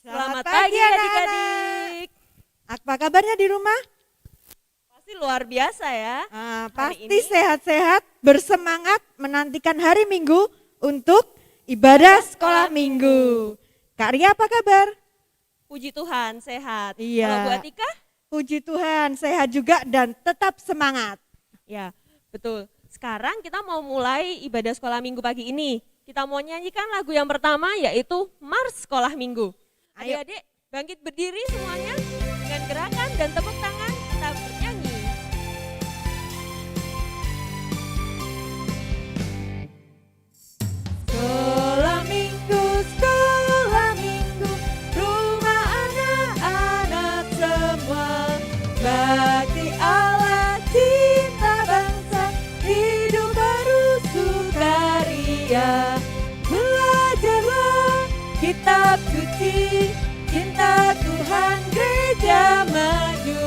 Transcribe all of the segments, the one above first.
Selamat pagi adik-adik. Apa kabarnya di rumah? Pasti luar biasa ya. Pasti ini sehat-sehat, bersemangat menantikan hari Minggu untuk ibadah sekolah Minggu. Kak Ria apa kabar? Puji Tuhan sehat. Iya. Kalau Bu Atika? Puji Tuhan, sehat juga dan tetap semangat. Ya, betul. Sekarang kita mau mulai ibadah sekolah Minggu pagi ini. Kita mau nyanyikan lagu yang pertama yaitu Mars Sekolah Minggu. Ayo. Adik-adik bangkit berdiri semuanya dengan gerakan dan tepuk tangan kita bernyanyi. Sekolah Minggu, rumah anak-anak semua. Bakti Allah, cinta bangsa, hidup baru sukaria. Belajarlah kitab suci, cinta Tuhan gereja maju.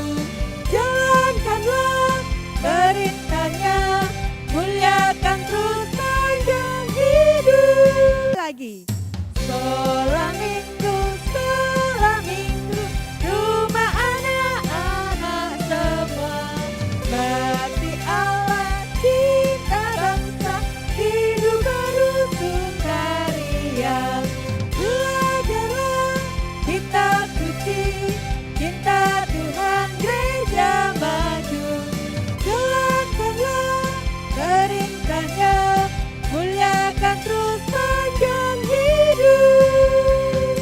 Jalankanlah perintahnya, muliakan terus panjang hidup. Lagi. Sekolah minggu, rumah anak-anak semua. Bakti Allah, cinta bangsa, hidup baru sukaria. Belajarlah kitab suci, cinta Tuhan gereja maju. Jalankanlah perintahnya, muliakan terus panjang hidup.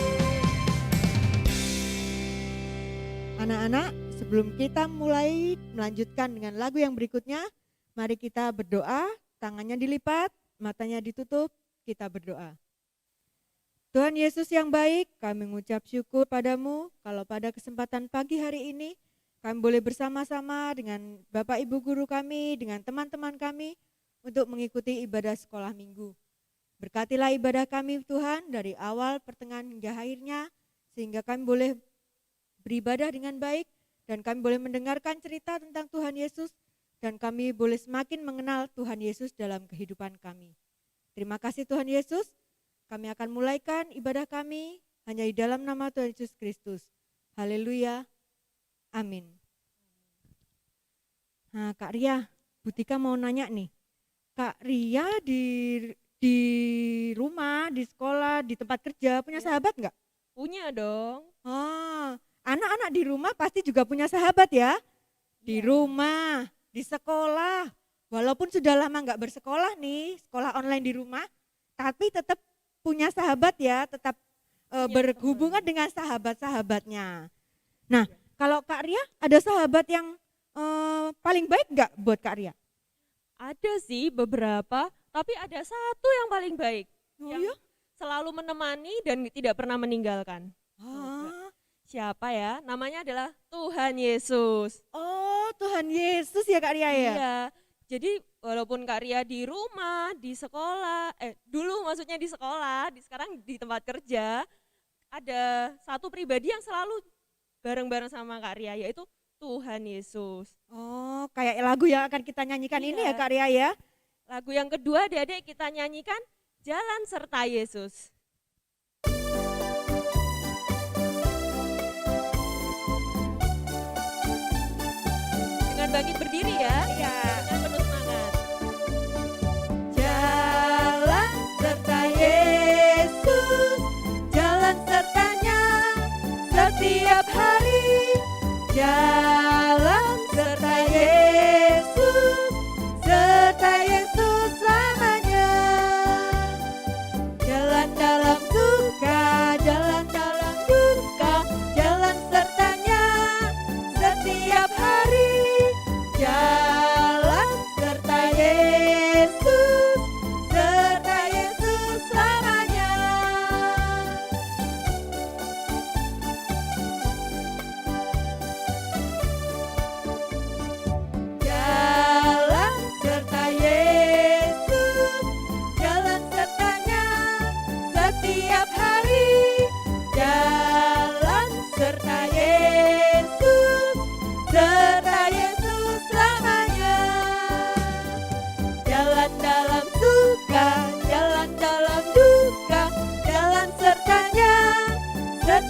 Anak-anak, sebelum kita mulai melanjutkan dengan lagu yang berikutnya, mari kita berdoa, tangannya dilipat, matanya ditutup, kita berdoa. Tuhan Yesus yang baik, kami mengucap syukur padamu kalau pada kesempatan pagi hari ini kami boleh bersama-sama dengan Bapak Ibu Guru kami, dengan teman-teman kami untuk mengikuti ibadah sekolah minggu. Berkatilah ibadah kami Tuhan dari awal, pertengahan hingga akhirnya, sehingga kami boleh beribadah dengan baik dan kami boleh mendengarkan cerita tentang Tuhan Yesus dan kami boleh semakin mengenal Tuhan Yesus dalam kehidupan kami. Terima kasih Tuhan Yesus. Kami akan mulaikan ibadah kami hanya di dalam nama Tuhan Yesus Kristus. Haleluya. Amin. Nah, Kak Ria, Butika mau nanya nih. Kak Ria di rumah, di sekolah, di tempat kerja punya sahabat enggak? Punya dong. Anak-anak di rumah pasti juga punya sahabat ya. Di Iya. rumah, di sekolah. Walaupun sudah lama enggak bersekolah nih, sekolah online di rumah, tapi tetap punya sahabat ya, tetap berhubungan dengan sahabat-sahabatnya. Nah, kalau Kak Ria ada sahabat yang paling baik enggak buat Kak Ria? Ada sih beberapa, tapi ada satu yang paling baik. Oh yang ya? selalu menemani dan tidak pernah meninggalkan. Siapa ya? Namanya adalah Tuhan Yesus. Oh, Tuhan Yesus ya Kak Ria ya? Iya. Jadi walaupun Kak Ria di rumah, di sekolah, dulu maksudnya di sekolah, sekarang di tempat kerja, ada satu pribadi yang selalu bareng-bareng sama Kak Ria, yaitu Tuhan Yesus. Oh, kayak lagu yang akan kita nyanyikan ini ya Iya. Kak Ria ya? Lagu yang kedua adik-adik kita nyanyikan Jalan Serta Yesus. Dengan bangkit berdiri ya. Iya. Dengan penuh semangat. Jalan serta Yesus, jalan sertanya setiap hari. Jalan serta Yesus selamanya. Jalan dalam suka, jalan dalam duka, jalan sertanya setiap hari. Jalan serta Yesus selamanya.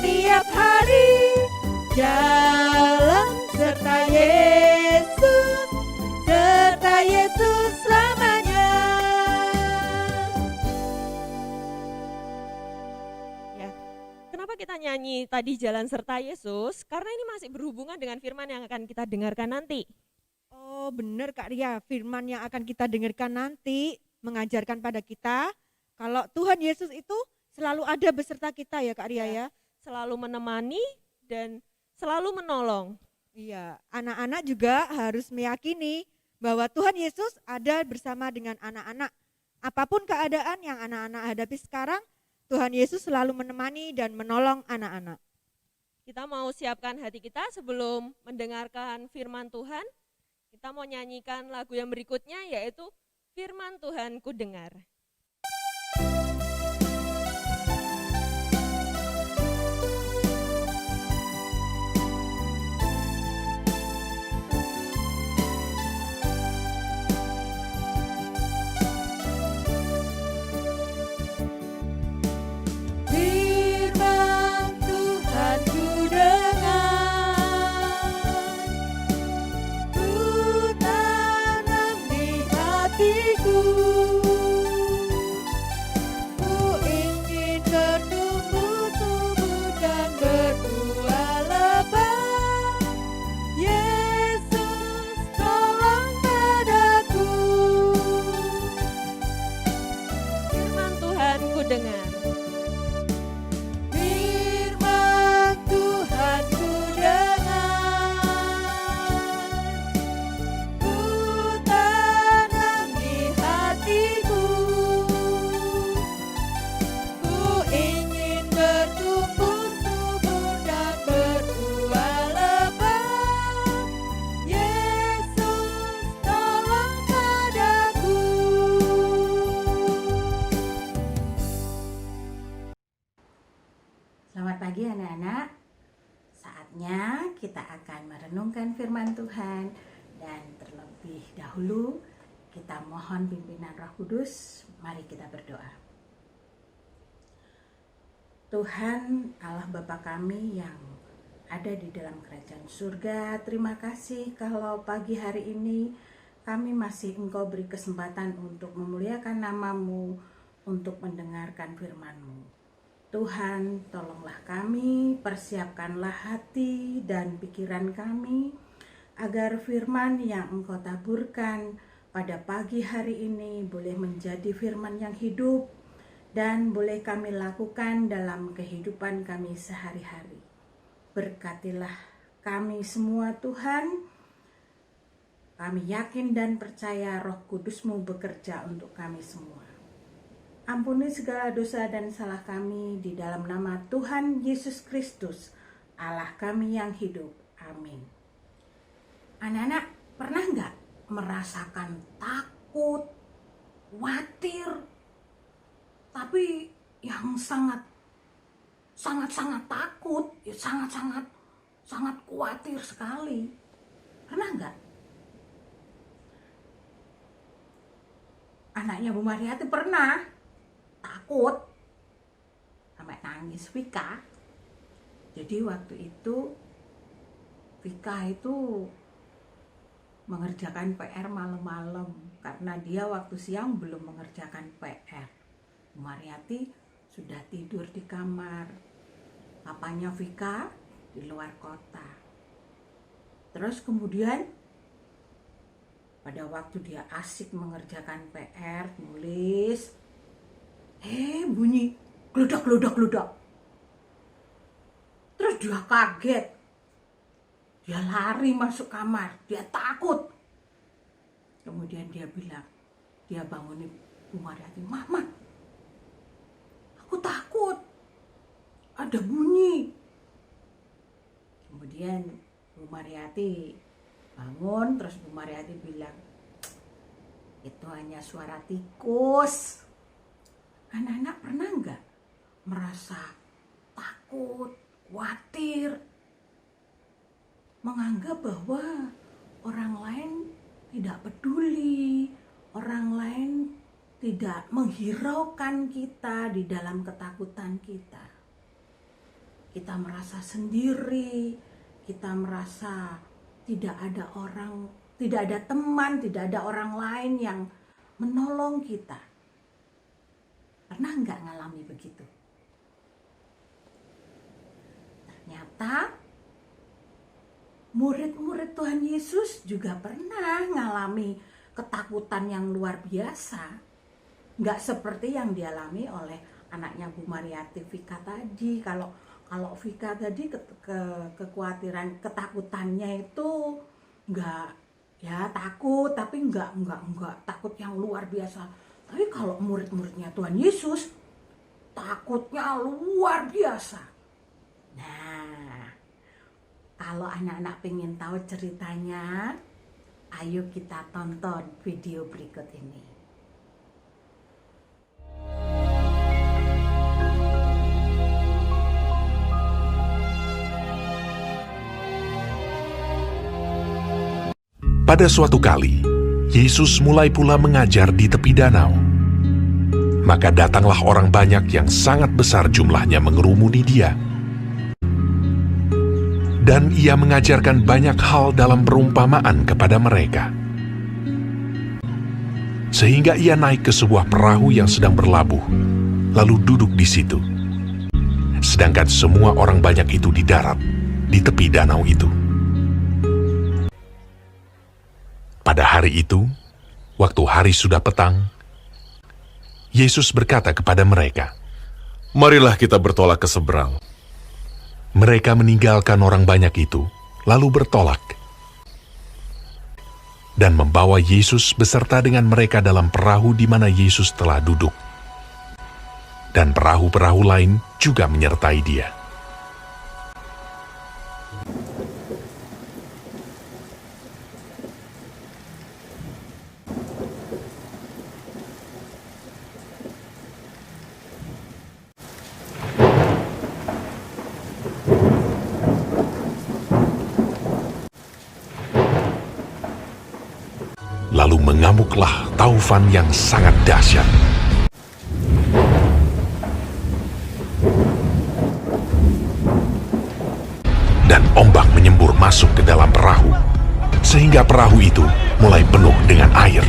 setiap hari. Jalan serta Yesus selamanya. Ya. Kenapa kita nyanyi tadi jalan serta Yesus? Karena ini masih berhubungan dengan firman yang akan kita dengarkan nanti. Oh benar Kak Ria, firman yang akan kita dengarkan nanti mengajarkan pada kita kalau Tuhan Yesus itu selalu ada beserta kita ya Kak Ria ya. Selalu menemani dan selalu menolong. Iya, anak-anak juga harus meyakini bahwa Tuhan Yesus ada bersama dengan anak-anak. Apapun keadaan yang anak-anak hadapi sekarang, Tuhan Yesus selalu menemani dan menolong anak-anak. Kita mau siapkan hati kita sebelum mendengarkan firman Tuhan. Kita mau nyanyikan lagu yang berikutnya yaitu Firman Tuhan Ku Dengar. Firman Tuhan ku dengar, ku tanam di hatiku. Ku ingin bertumbuh subur dan berbuah lebat. Yesus tolong padaku. Firman Tuhan Ku Dengar. Firman Tuhan ku dengar, ku tanam di hatiku. Ku ingin bertumbuh subur dan berbuah lebat. Yesus tolong padaku. Selamat pagi anak-anak. Saatnya kita akan merenungkan firman Tuhan dan terlebih dahulu kita mohon pimpinan Roh Kudus. Mari kita berdoa. Tuhan Allah Bapa kami yang ada di dalam kerajaan surga, terima kasih kalau pagi hari ini kami masih Engkau beri kesempatan untuk memuliakan nama-Mu, untuk mendengarkan firman-Mu. Tuhan, tolonglah kami, persiapkanlah hati dan pikiran kami, agar firman yang Engkau taburkan pada pagi hari ini boleh menjadi firman yang hidup dan boleh kami lakukan dalam kehidupan kami sehari-hari. Berkatilah kami semua Tuhan. Kami yakin dan percaya Roh Kudus-Mu bekerja untuk kami semua. Ampuni segala dosa dan salah kami di dalam nama Tuhan Yesus Kristus, Allah kami yang hidup. Amin. Anak-anak, pernah nggak merasakan takut, khawatir, tapi yang sangat takut, ya sangat khawatir sekali? Pernah nggak? Anaknya Bu Mariati pernah takut sampai nangis Vika. Jadi waktu itu Vika itu mengerjakan PR malam-malam karena dia waktu siang belum mengerjakan PR. Bu Mariati sudah tidur di kamar. Papanya Vika di luar kota. Terus kemudian pada waktu dia asik mengerjakan PR, nulis, bunyi gludak. Terus dia kaget. Dia lari masuk kamar, dia takut. Kemudian dia bilang, dia bangunin Bu Mariati, "Mama, aku takut. Ada bunyi." Kemudian Bu Mariati bangun, terus Bu Mariati bilang, "Itu hanya suara tikus." Anak-anak pernah nggak merasa takut, khawatir, menganggap bahwa orang lain tidak peduli, orang lain tidak menghiraukan kita di dalam ketakutan kita? kita merasa sendiri, kita merasa tidak ada orang, tidak ada teman, tidak ada orang lain yang menolong kita. Pernah nggak ngalami begitu? Ternyata murid-murid Tuhan Yesus juga pernah ngalami ketakutan yang luar biasa. Nggak seperti yang dialami oleh anaknya Bu Mariati Vika tadi. Kalau Vika tadi kekhawatiran, ketakutannya itu nggak, ya takut, tapi nggak takut yang luar biasa. Tapi kalau murid-muridnya Tuhan Yesus, takutnya luar biasa. Nah, kalau anak-anak pengen tahu ceritanya, ayo kita tonton video berikut ini. Pada suatu kali, Yesus mulai pula mengajar di tepi danau. Maka datanglah orang banyak yang sangat besar jumlahnya mengerumuni dia. Dan ia mengajarkan banyak hal dalam perumpamaan kepada mereka. Sehingga ia naik ke sebuah perahu yang sedang berlabuh, lalu duduk di situ. Sedangkan semua orang banyak itu di darat, di tepi danau itu. Pada hari itu, waktu hari sudah petang, Yesus berkata kepada mereka, "Marilah kita bertolak ke seberang." Mereka meninggalkan orang banyak itu, lalu bertolak. Dan membawa Yesus beserta dengan mereka dalam perahu di mana Yesus telah duduk. Dan perahu-perahu lain juga menyertai dia. Lalu mengamuklah taufan yang sangat dahsyat. Dan ombak menyembur masuk ke dalam perahu, sehingga perahu itu mulai penuh dengan air.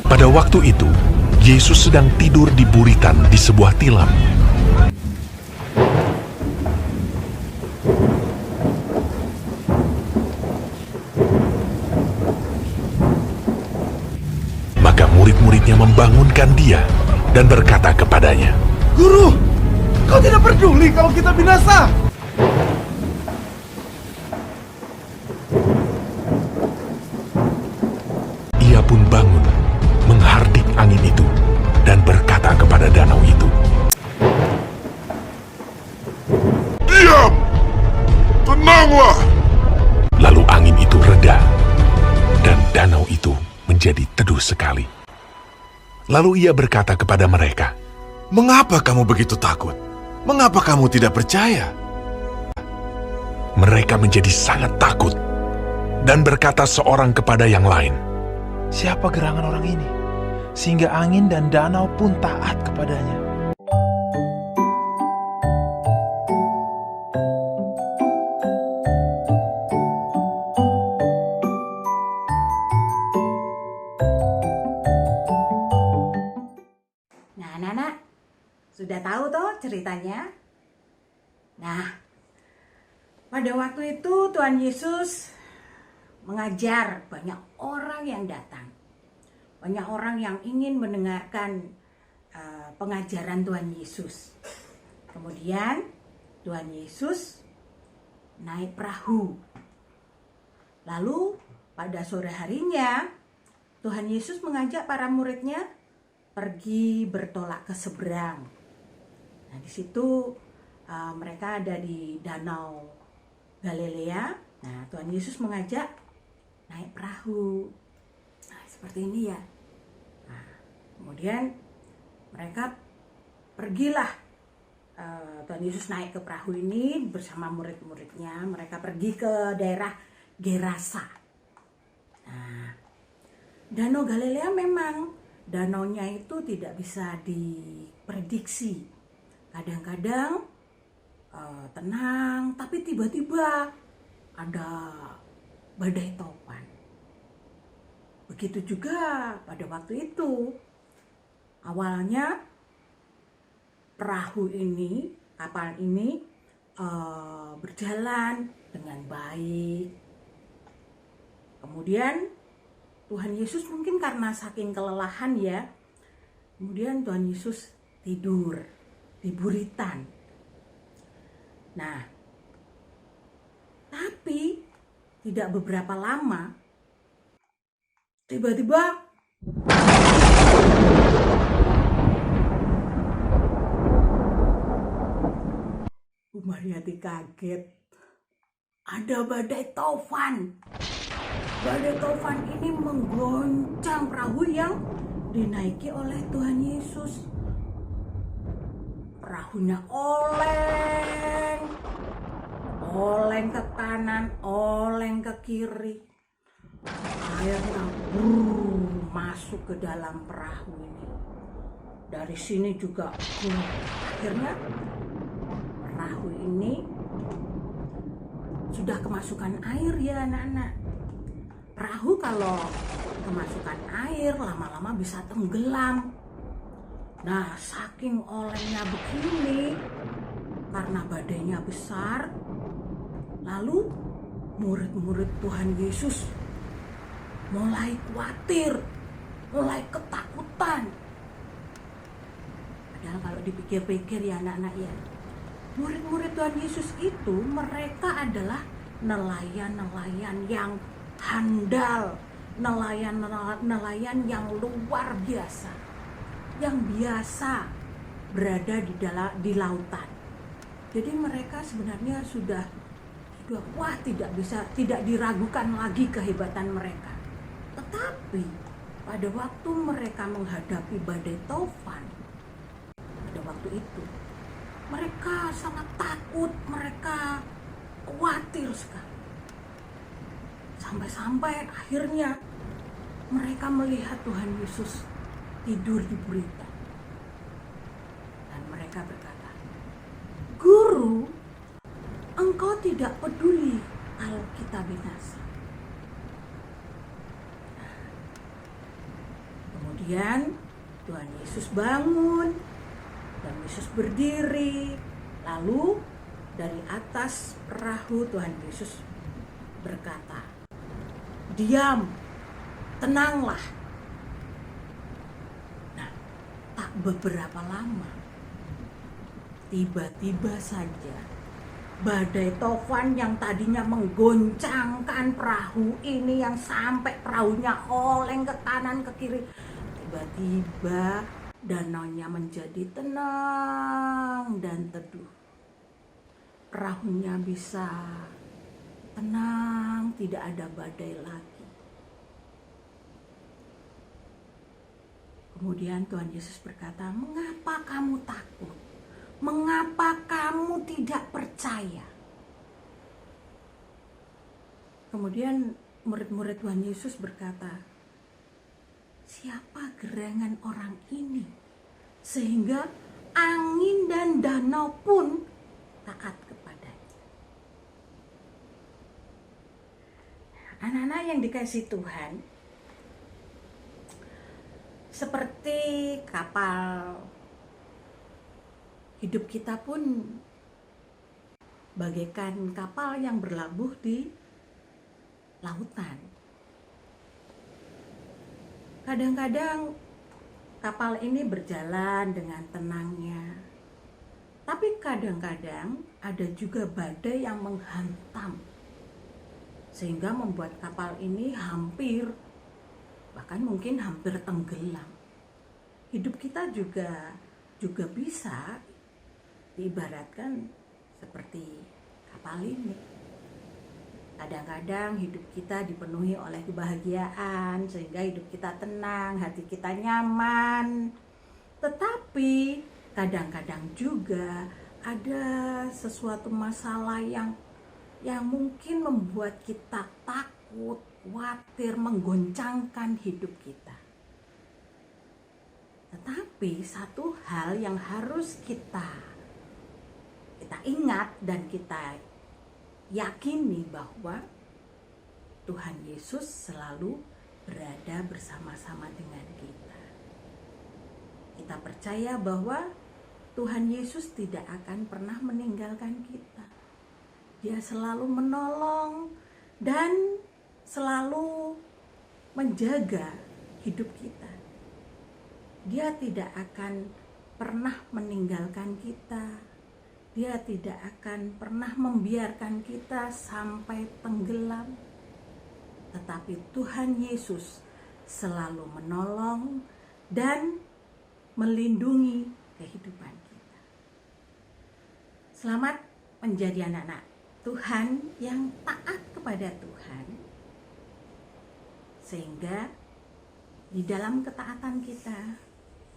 Pada waktu itu, Yesus sedang tidur di buritan di sebuah tilam. Maka murid-muridnya membangunkan dia dan berkata kepadanya, "Guru, kau tidak peduli kalau kita binasa?" Ia pun bangun, menghardik angin itu, dan berkata kepada danau itu, "Diam! Tenanglah!" Lalu angin itu reda, dan danau itu menjadi teduh sekali. Lalu ia berkata kepada mereka, "Mengapa kamu begitu takut? Mengapa kamu tidak percaya?" Mereka menjadi sangat takut, dan berkata seorang kepada yang lain, Siapa gerangan orang ini, sehingga angin dan danau pun taat kepadanya? Nah, anak-anak, sudah tahu toh ceritanya? Nah, pada waktu itu Tuhan Yesus mengajar, banyak orang yang datang. Banyak orang yang ingin mendengarkan pengajaran Tuhan Yesus. Kemudian Tuhan Yesus naik perahu. Lalu pada sore harinya Tuhan Yesus mengajak para muridnya pergi bertolak ke seberang. Nah, di situ mereka ada di Danau Galilea. Nah, Tuhan Yesus mengajak naik perahu. Nah, seperti ini ya. Nah, kemudian mereka pergilah Tuhan Yesus naik ke perahu ini bersama murid-muridnya. Mereka pergi ke daerah Gerasa. Nah, Danau Galilea memang danaunya itu tidak bisa diprediksi. Kadang-kadang tenang, tapi tiba-tiba ada badai topan. Begitu juga pada waktu itu. Awalnya perahu ini, kapal ini berjalan dengan baik. Kemudian Tuhan Yesus mungkin karena saking kelelahan ya, kemudian Tuhan Yesus tidur di buritan. Nah, tapi tidak beberapa lama, tiba-tiba Bu Mariati kaget. Ada badai topan. Badai topan ini menggoncang perahu yang dinaiki oleh Tuhan Yesus. Perahunya oleng ke kanan, oleng ke kiri. Airnya masuk ke dalam perahu ini. Dari sini juga akhirnya perahu ini sudah kemasukan air ya anak-anak. Perahu kalau kemasukan air lama-lama bisa tenggelam. Nah, saking olengnya begini, karena badainya besar, lalu murid-murid Tuhan Yesus mulai khawatir, mulai ketakutan. Padahal kalau dipikir-pikir ya anak-anak ya, murid-murid Tuhan Yesus itu mereka adalah nelayan-nelayan yang handal, nelayan yang luar biasa, yang biasa berada di lautan. Jadi mereka sebenarnya sudah tidak diragukan lagi kehebatan mereka. Tetapi pada waktu mereka menghadapi badai topan, pada waktu itu mereka sangat takut, mereka khawatir sekali. Sampai-sampai akhirnya mereka melihat Tuhan Yesus tidur di buritan. Dan mereka berkata, "Guru, Engkau tidak peduli kalau kita binasa." Kemudian Tuhan Yesus bangun, Tuhan Yesus berdiri, lalu dari atas perahu Tuhan Yesus berkata, "Diam, tenanglah." Nah, tak beberapa lama, tiba-tiba saja badai topan yang tadinya menggoncangkan perahu ini, yang sampai perahunya oleng ke kanan ke kiri, tiba-tiba danaunya menjadi tenang dan teduh. Perahunya bisa tenang, tidak ada badai lagi. Kemudian Tuhan Yesus berkata, "Mengapa kamu takut? Mengapa kamu tidak percaya?" Kemudian murid-murid Tuhan Yesus berkata, "Siapa gerangan orang ini sehingga angin dan danau pun taat kepadanya?" Anak-anak yang dikasihi Tuhan, seperti kapal, hidup kita pun bagaikan kapal yang berlabuh di lautan. Kadang-kadang kapal ini berjalan dengan tenangnya, tapi kadang-kadang ada juga badai yang menghantam, sehingga membuat kapal ini bahkan mungkin hampir tenggelam. Hidup kita juga bisa diibaratkan seperti kapal ini. Kadang-kadang hidup kita dipenuhi oleh kebahagiaan, sehingga hidup kita tenang, hati kita nyaman. Tetapi kadang-kadang juga ada sesuatu masalah yang mungkin membuat kita takut, khawatir, menggoncangkan hidup kita. Tetapi satu hal yang harus kita ingat dan kita yakini bahwa Tuhan Yesus selalu berada bersama-sama dengan kita. Kita percaya bahwa Tuhan Yesus tidak akan pernah meninggalkan kita. Dia selalu menolong dan selalu menjaga hidup kita. Dia tidak akan pernah meninggalkan kita. Dia tidak akan pernah membiarkan kita sampai tenggelam. Tetapi Tuhan Yesus selalu menolong dan melindungi kehidupan kita. Selamat menjadi anak-anak Tuhan yang taat kepada Tuhan, sehingga di dalam ketaatan kita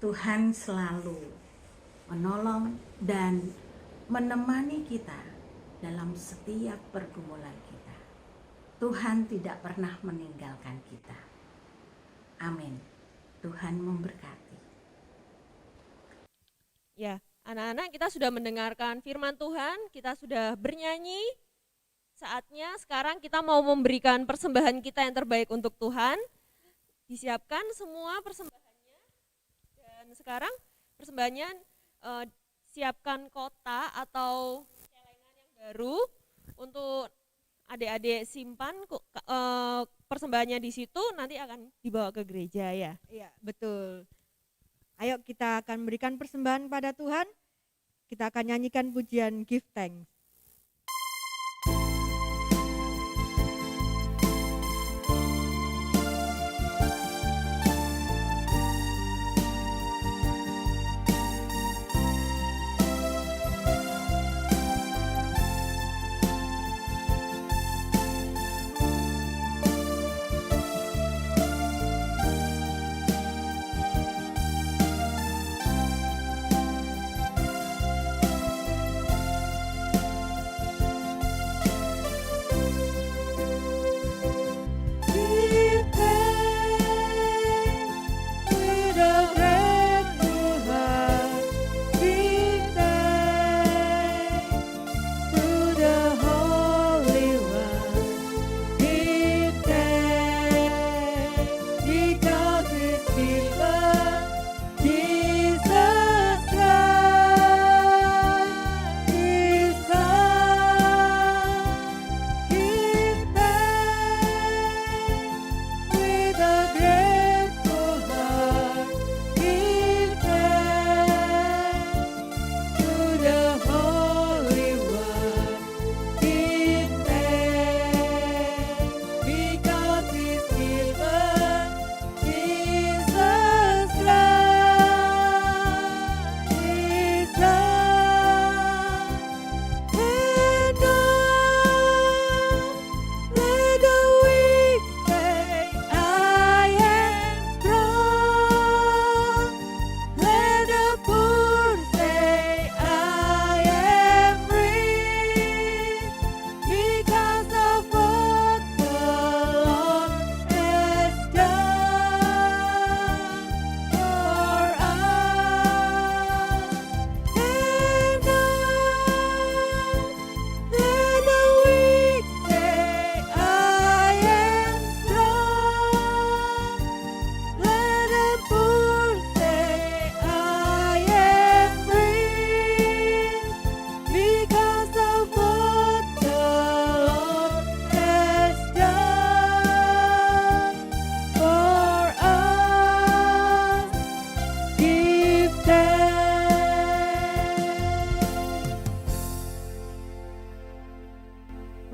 Tuhan selalu menolong dan menemani kita dalam setiap pergumulan kita. Tuhan tidak pernah meninggalkan kita. Amin. Tuhan memberkati. Ya, anak-anak, kita sudah mendengarkan firman Tuhan, kita sudah bernyanyi. Saatnya sekarang kita mau memberikan persembahan kita yang terbaik untuk Tuhan. Disiapkan semua persembahannya. Dan sekarang persembahannya siapkan kotak atau celengan yang baru untuk adik-adik simpan persembahannya di situ, nanti akan dibawa ke gereja ya. Iya, betul. Ayo kita akan berikan persembahan pada Tuhan. Kita akan nyanyikan pujian Give Thanks.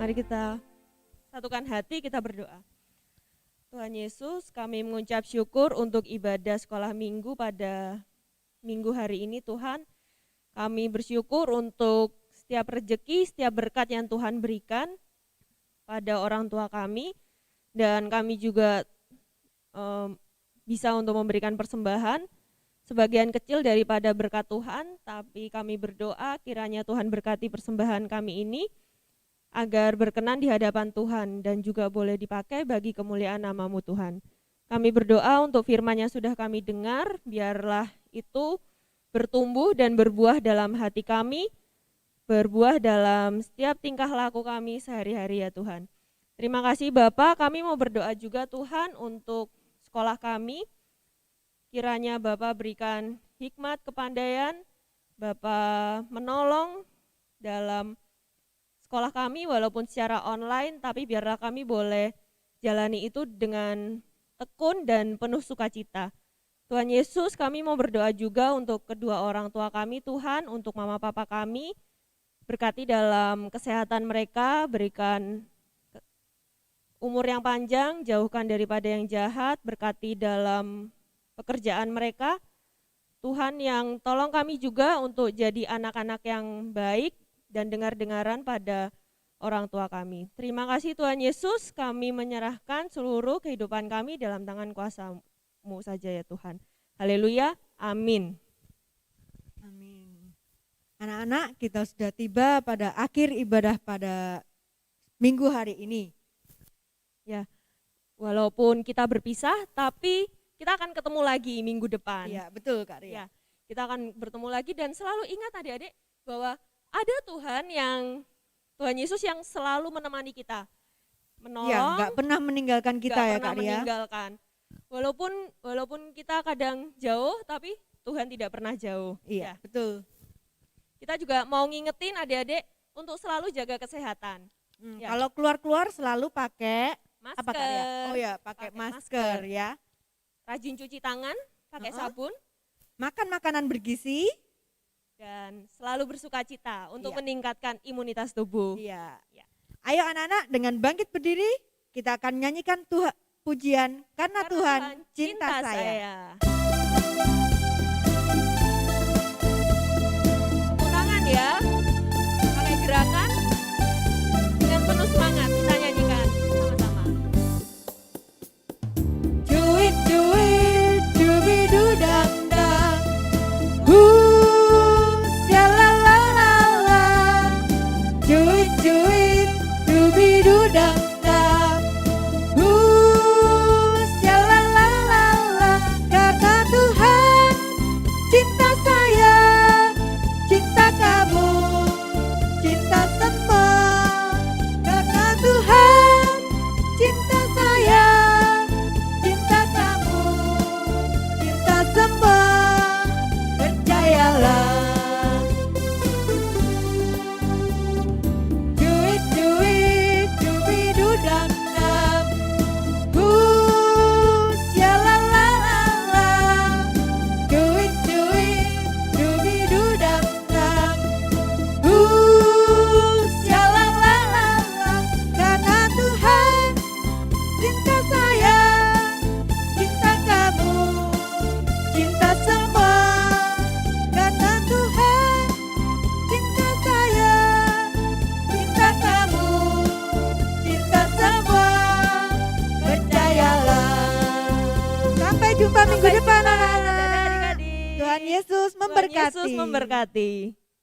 Mari kita satukan hati, kita berdoa. Tuhan Yesus, kami mengucap syukur untuk ibadah sekolah minggu pada minggu hari ini Tuhan. Kami bersyukur untuk setiap rejeki, setiap berkat yang Tuhan berikan pada orang tua kami. Dan kami juga bisa untuk memberikan persembahan sebagian kecil daripada berkat Tuhan, tapi kami berdoa kiranya Tuhan berkati persembahan kami ini agar berkenan di hadapan Tuhan dan juga boleh dipakai bagi kemuliaan nama-Mu Tuhan. Kami berdoa untuk firman yang sudah kami dengar, biarlah itu bertumbuh dan berbuah dalam hati kami, berbuah dalam setiap tingkah laku kami sehari-hari ya Tuhan. Terima kasih Bapak, kami mau berdoa juga Tuhan untuk sekolah kami. Kiranya Bapak berikan hikmat, kepandaian, Bapak menolong dalam sekolah kami walaupun secara online, tapi biarlah kami boleh jalani itu dengan tekun dan penuh sukacita. Tuhan Yesus, kami mau berdoa juga untuk kedua orang tua kami Tuhan, untuk mama papa kami, berkati dalam kesehatan mereka, berikan umur yang panjang, jauhkan daripada yang jahat, berkati dalam pekerjaan mereka. Tuhan yang tolong kami juga untuk jadi anak-anak yang baik dan dengar-dengaran pada orang tua kami. Terima kasih Tuhan Yesus, kami menyerahkan seluruh kehidupan kami dalam tangan kuasa-Mu saja ya Tuhan. Haleluya, amin. Amin. Anak-anak, kita sudah tiba pada akhir ibadah pada minggu hari ini. Ya, walaupun kita berpisah, tapi kita akan ketemu lagi minggu depan. Iya, betul Kak Ria. Ya, kita akan bertemu lagi dan selalu ingat adik-adik bahwa ada Tuhan Yesus yang selalu menemani kita, menolong, Iya, nggak pernah meninggalkan kita nggak ya pernah Kak Ria. meninggalkan. Walaupun kita kadang jauh, tapi Tuhan tidak pernah jauh. Iya, Ya. betul. Kita juga mau ngingetin adik-adik untuk selalu jaga kesehatan. Ya. Kalau keluar-keluar selalu pakai Masker, apa Kak Ria? Oh ya, pakai masker ya. rajin cuci tangan, pakai sabun, Makan makanan bergizi. dan selalu bersukacita untuk Iya. meningkatkan imunitas tubuh. Iya. Ya. Ayo anak-anak, dengan bangkit berdiri kita akan nyanyikan pujian karena Tuhan cinta saya. Tepuk tangan ya, pakai gerakan dengan penuh semangat kita nyanyikan sama-sama. Cuit cubidu dang dang. Syalalala. Cuit cubidu dang dang. Syalalala. Karena Tuhan cinta saya, cinta kamu, cinta semua. Karena Tuhan cinta saya, cinta kamu, cinta semua. Percayalah. Cubidu dang dang. Syalalala. Cubidu dang dang. Syalalala. Karena Tuhan cinta saya, cinta kamu, cinta semua. Karena Tuhan cinta saya, cinta kamu, cinta semua. Percayalah. Sampai jumpa minggu depan anak-anak. Dadah adik-adik. Tuhan Yesus Tuhan Yesus memberkati. memberkati.